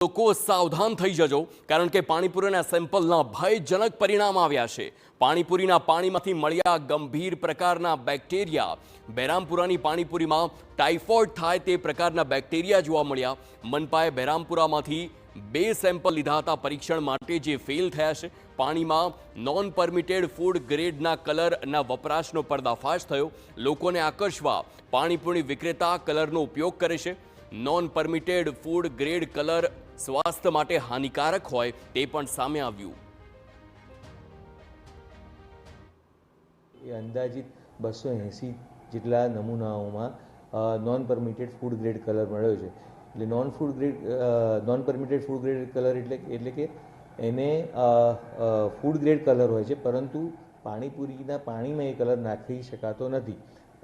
લોકો સાવધાન થઈ જજો કારણ કે પાણીપુરીના સેમ્પલના ભયજનક પરિણામ આવ્યા છે। પાણીપુરીના પાણીમાંથી મળ્યા ગંભીર પ્રકારના બેક્ટેરિયા। બહેરામપુરાની પાણીપુરીમાં ટાઇફોઇડ થાય તે પ્રકારના બેક્ટેરિયા જોવા મળ્યા। મનપાએ બહેરામપુરામાંથી 2 સેમ્પલ લીધા હતા પરીક્ષણ માટે, જે ફેલ થયા છે। પાણીમાં નોન પરમિટેડ ફૂડ ગ્રેડના કલરના વપરાશનો પર્દાફાશ થયો। લોકોને આકર્ષવા પાણીપુરી વિક્રેતા કલરનો ઉપયોગ કરે છે। Non permitted food grade colour સ્વાસ્થ્ય માટે હાનિકારક હોય તે પણ સામે આવ્યું। અંદાજિત 280 જેટલા નમૂનાઓમાં non permitted food grade colour મળ્યો છે। એટલે non permitted food grade colour એટલે કે એને ફૂડ ગ્રેડ કલર હોય છે, પરંતુ પાણીપુરીના પાણીમાં એ કલર નાખી શકાતો નથી।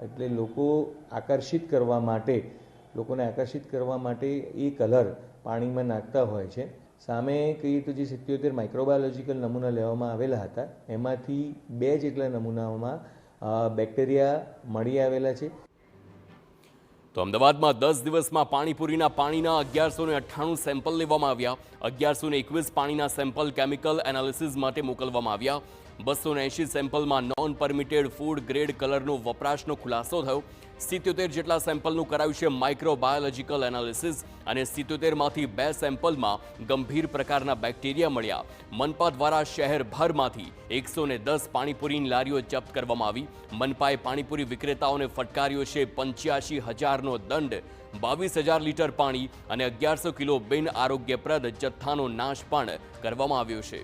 એટલે લોકોને આકર્ષિત કરવા માટે એ કલર પાણીમાં નાખતા હોય છે। સામે કહીએ તો જે 77 માઇક્રોબાયોલોજીકલ નમૂના લેવામાં આવેલા હતા, એમાંથી 2 જેટલા નમૂનાઓમાં બેક્ટેરિયા મળી આવેલા છે। તો અમદાવાદમાં 10 દિવસમાં પાણીપુરીના પાણીના 1198 સેમ્પલ લેવામાં આવ્યા। 1121 પાણીના સેમ્પલ કેમિકલ એનાલિસિસ માટે મોકલવામાં આવ્યા। 280 સેમ્પલમાં નોન પરમિટેડ ફૂડ ગ્રેડ કલરનો વપરાશનો ખુલાસો થયો। 77 જેટલા સેમ્પલનું કરાયું છે માઇક્રોબાયોલોજીકલ એનાલિસિસ અને 77માંથી 2 સેમ્પલમાં ગંભીર પ્રકારના બેક્ટેરિયા મળ્યા। મનપા દ્વારા શહેરભરમાંથી 110 પાણીપુરીની લારીઓ જપ્ત કરવામાં આવી। મનપાએ પાણીપુરી વિક્રેતાઓને ફટકાર્યો છે 85,000નો દંડ, 22,000 લીટર પાણી અને 1100 કિલો બિન આરોગ્યપ્રદ જથ્થાનો નાશ પણ કરવામાં આવ્યો છે।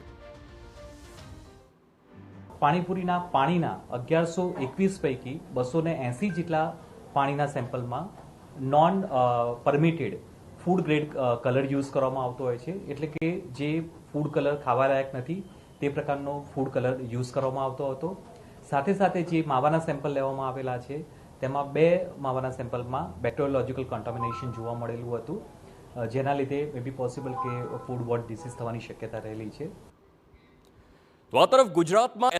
પાણીપુરીના પાણીના 1121 પૈકી 280 જેટલા પાણીના સેમ્પલમાં non permitted food grade colour use કરવામાં આવતો હોય છે। એટલે કે જે ફૂડ કલર ખાવાલાયક નથી તે પ્રકારનો ફૂડ કલર યુઝ કરવામાં આવતો હતો। સાથે સાથે જે માવાના સેમ્પલ લેવામાં આવેલા છે તેમાં 2 માવાના સેમ્પલમાં બેક્ટેરિયોલોજીકલ કન્ટામિનેશન જોવા મળેલું હતું, જેના લીધે મે બી પોસિબલ કે ફૂડ બોર્ન ડિસીઝ થવાની શક્યતા રહેલી છે। તો આ તરફ ગુજરાતમાં